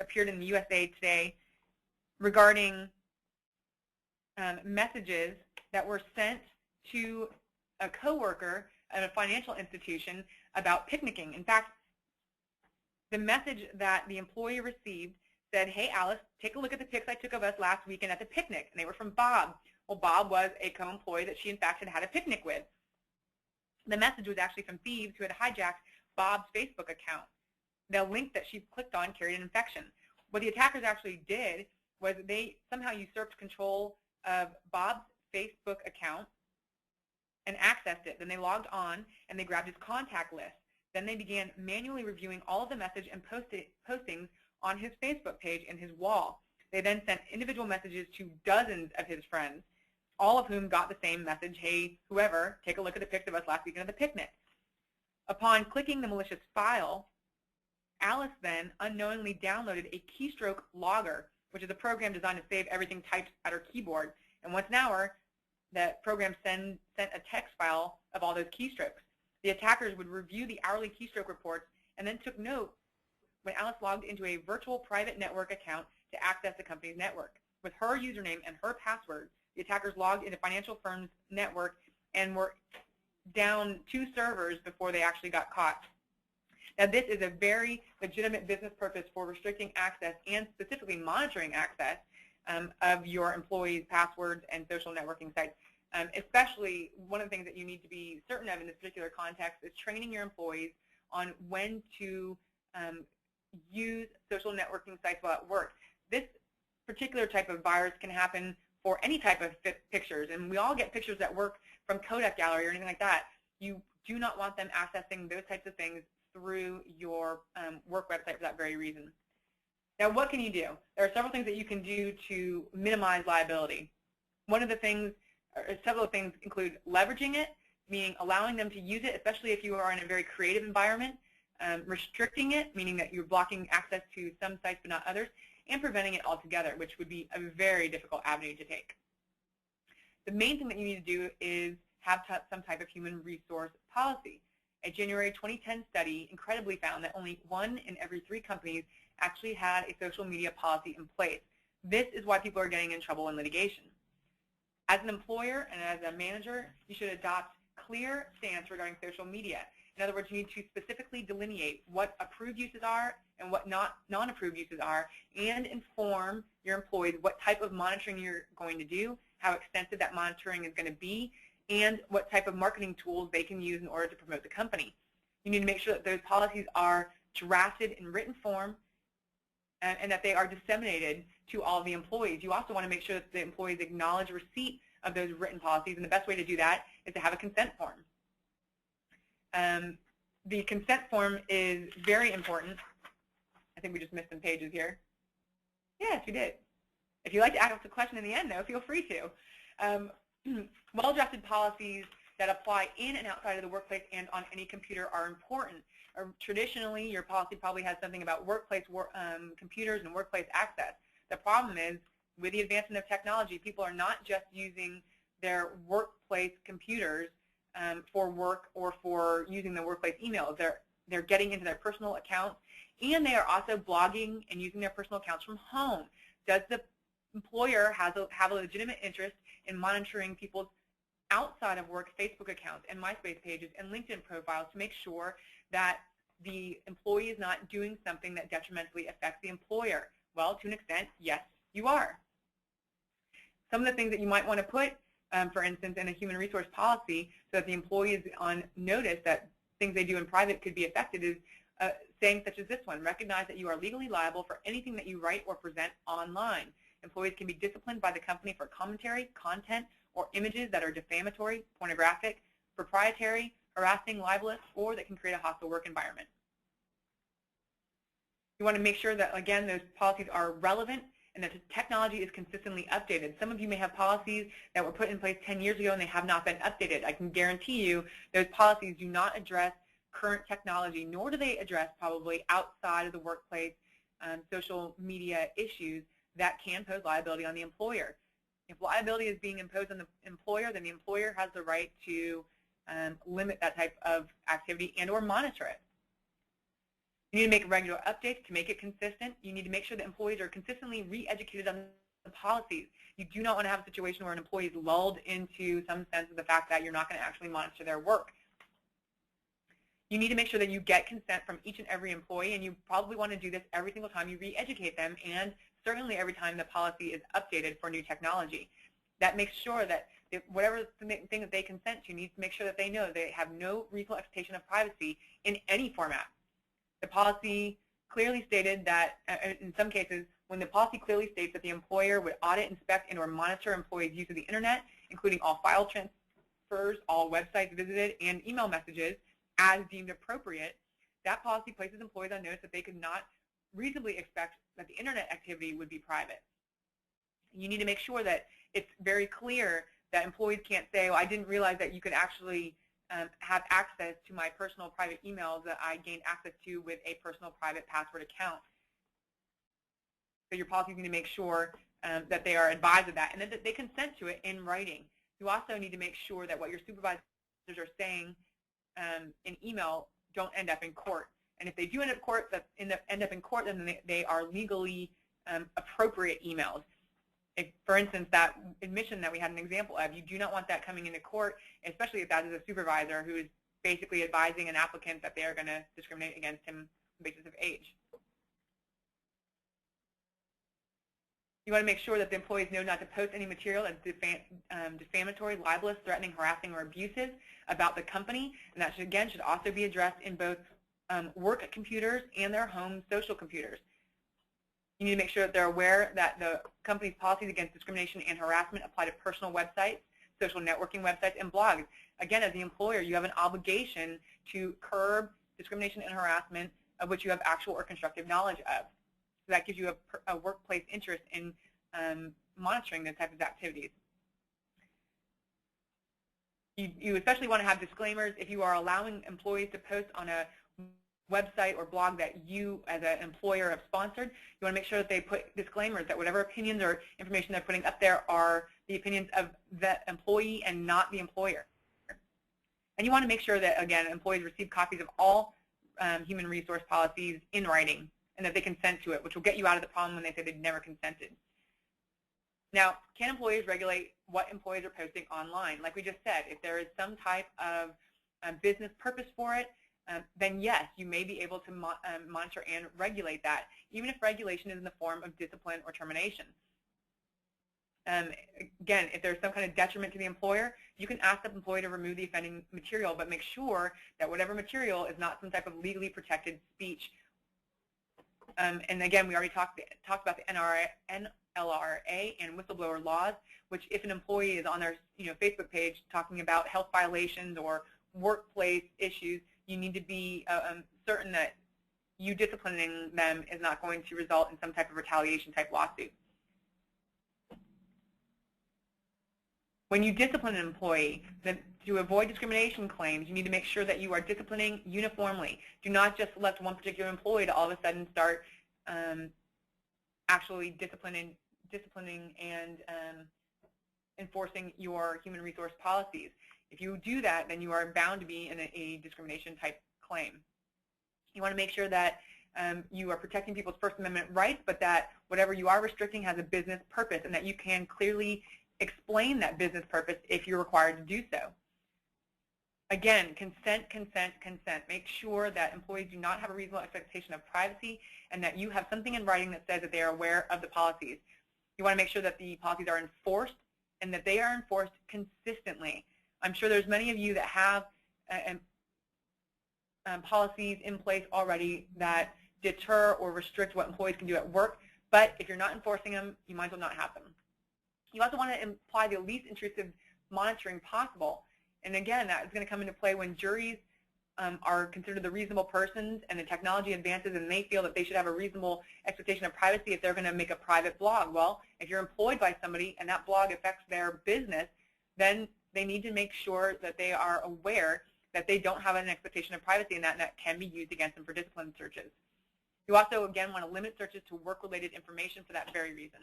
appeared in the USA Today regarding messages that were sent to a coworker at a financial institution about picnicking. In fact, the message that the employee received said, "Hey, Alice, take a look at the pics I took of us last weekend at the picnic." And they were from Bob. Well, Bob was a co-employee that she, in fact, had had a picnic with. The message was actually from thieves who had hijacked Bob's Facebook account. The link that she clicked on carried an infection. What the attackers actually did was they somehow usurped control of Bob's Facebook account and accessed it. Then they logged on and they grabbed his contact list. Then they began manually reviewing all of the message and postings on his Facebook page and his wall. They then sent individual messages to dozens of his friends, all of whom got the same message: "Hey, whoever, take a look at the pics of us last weekend at the picnic." Upon clicking the malicious file, Alice then unknowingly downloaded a keystroke logger, which is a program designed to save everything typed at her keyboard. And once an hour, the program sent a text file of all those keystrokes. The attackers would review the hourly keystroke reports and then took note when Alice logged into a virtual private network account to access the company's network. With her username and her password, the attackers logged into financial firm's network and were down 2 servers before they actually got caught. Now, this is a very legitimate business purpose for restricting access and specifically monitoring access of your employees' passwords and social networking sites. Especially, one of the things that you need to be certain of in this particular context is training your employees on when to use social networking sites while at work. This particular type of virus can happen for any type of pictures, and we all get pictures at work from Kodak Gallery or anything like that. You do not want them accessing those types of things through your work website for that very reason. Now, what can you do? There are several things that you can do to minimize liability. One of the things, or several things, include leveraging it, meaning allowing them to use it, especially if you are in a very creative environment, restricting it, meaning that you're blocking access to some sites but not others, and preventing it altogether, which would be a very difficult avenue to take. The main thing that you need to do is have some type of human resource policy. A January 2010 study incredibly found that only 1 in every 3 companies actually had a social media policy in place. This is why people are getting in trouble in litigation. As an employer and as a manager, you should adopt clear stance regarding social media. In other words, you need to specifically delineate what approved uses are and what non-approved uses are, and inform your employees what type of monitoring you're going to do, how extensive that monitoring is going to be, and what type of marketing tools they can use in order to promote the company. You need to make sure that those policies are drafted in written form and that they are disseminated to all of the employees. You also want to make sure that the employees acknowledge receipt of those written policies, and the best way to do that is to have a consent form. The consent form is very important. I think we just missed some pages here. Yes, we did. If you'd like to ask a question in the end, though, feel free to. Well-drafted policies that apply in and outside of the workplace and on any computer are important. Traditionally, your policy probably has something about workplace computers and workplace access. The problem is, with the advancement of technology, people are not just using their workplace computers for work or for using the workplace emails. They're getting into their personal accounts, and they are also blogging and using their personal accounts from home. Does the employer have a legitimate interest in monitoring people's outside of work Facebook accounts and MySpace pages and LinkedIn profiles to make sure that the employee is not doing something that detrimentally affects the employer? Well, to an extent, yes, you are. Some of the things that you might want to put, for instance, in a human resource policy so that the employee is on notice that things they do in private could be affected is saying such as this one: recognize that you are legally liable for anything that you write or present online. Employees can be disciplined by the company for commentary, content, or images that are defamatory, pornographic, proprietary, harassing, libelous, or that can create a hostile work environment. You want to make sure that, again, those policies are relevant and that the technology is consistently updated. Some of you may have policies that were put in place 10 years ago and they have not been updated. I can guarantee you those policies do not address current technology, nor do they address probably outside of the workplace social media issues that can pose liability on the employer. If liability is being imposed on the employer, then the employer has the right to limit that type of activity and or monitor it. You need to make regular updates to make it consistent. You need to make sure that employees are consistently re-educated on the policies. You do not want to have a situation where an employee is lulled into some sense of the fact that you're not going to actually monitor their work. You need to make sure that you get consent from each and every employee, and you probably want to do this every single time you re-educate them, and certainly every time the policy is updated for new technology. That makes sure that whatever thing that they consent to needs to make sure that they know they have no reasonable expectation of privacy in any format. The policy clearly stated that, in some cases, when the policy clearly states that the employer would audit, inspect, and or monitor employees' use of the internet, including all file transfers, all websites visited, and email messages, as deemed appropriate, that policy places employees on notice that they could not reasonably expect that the internet activity would be private. You need to make sure that it's very clear that employees can't say, well, I didn't realize that you could actually have access to my personal private emails that I gained access to with a personal private password account. So your policies need to make sure that they are advised of that and that they consent to it in writing. You also need to make sure that what your supervisors are saying in email don't end up in court. And if they do end up in court, then they are legally appropriate emails. If, for instance, that admission that we had an example of, you do not want that coming into court, especially if that is a supervisor who is basically advising an applicant that they are going to discriminate against him on the basis of age. You want to make sure that the employees know not to post any material that's defamatory, libelous, threatening, harassing, or abusive about the company, and that should also be addressed in both work computers and their home social computers. You need to make sure that they're aware that the company's policies against discrimination and harassment apply to personal websites, social networking websites, and blogs. Again, as the employer, you have an obligation to curb discrimination and harassment of which you have actual or constructive knowledge of. So that gives you a workplace interest in monitoring those types of activities. You especially want to have disclaimers if you are allowing employees to post on a website or blog that you as an employer have sponsored. You want to make sure that they put disclaimers that whatever opinions or information they're putting up there are the opinions of the employee and not the employer. And you want to make sure that, again, employees receive copies of all human resource policies in writing and that they consent to it, which will get you out of the problem when they say they've never consented. Now, can employers regulate what employees are posting online? Like we just said, if there is some type of business purpose for it, then yes, you may be able to monitor and regulate that, even if regulation is in the form of discipline or termination. Again, if there's some kind of detriment to the employer, you can ask the employee to remove the offending material, but make sure that whatever material is not some type of legally protected speech. And again, we already talked about the NLRA and whistleblower laws, which if an employee is on their Facebook page talking about health violations or workplace issues, you need to be certain that you disciplining them is not going to result in some type of retaliation type lawsuit. When you discipline an employee, to avoid discrimination claims, you need to make sure that you are disciplining uniformly. Do not just select one particular employee to all of a sudden start actually disciplining and enforcing your human resource policies. If you do that, then you are bound to be in a discrimination type claim. You want to make sure that you are protecting people's First Amendment rights, but that whatever you are restricting has a business purpose and that you can clearly explain that business purpose if you're required to do so. Again, consent, consent, consent. Make sure that employees do not have a reasonable expectation of privacy and that you have something in writing that says that they are aware of the policies. You want to make sure that the policies are enforced and that they are enforced consistently. I'm sure there's many of you that have policies in place already that deter or restrict what employees can do at work, but if you're not enforcing them, you might as well not have them. You also want to apply the least intrusive monitoring possible. And again, that is going to come into play when juries are considered the reasonable persons and the technology advances and they feel that they should have a reasonable expectation of privacy if they're going to make a private blog. Well, if you're employed by somebody and that blog affects their business, then they need to make sure that they are aware that they don't have an expectation of privacy and that can be used against them for discipline searches. You also, again, want to limit searches to work-related information for that very reason.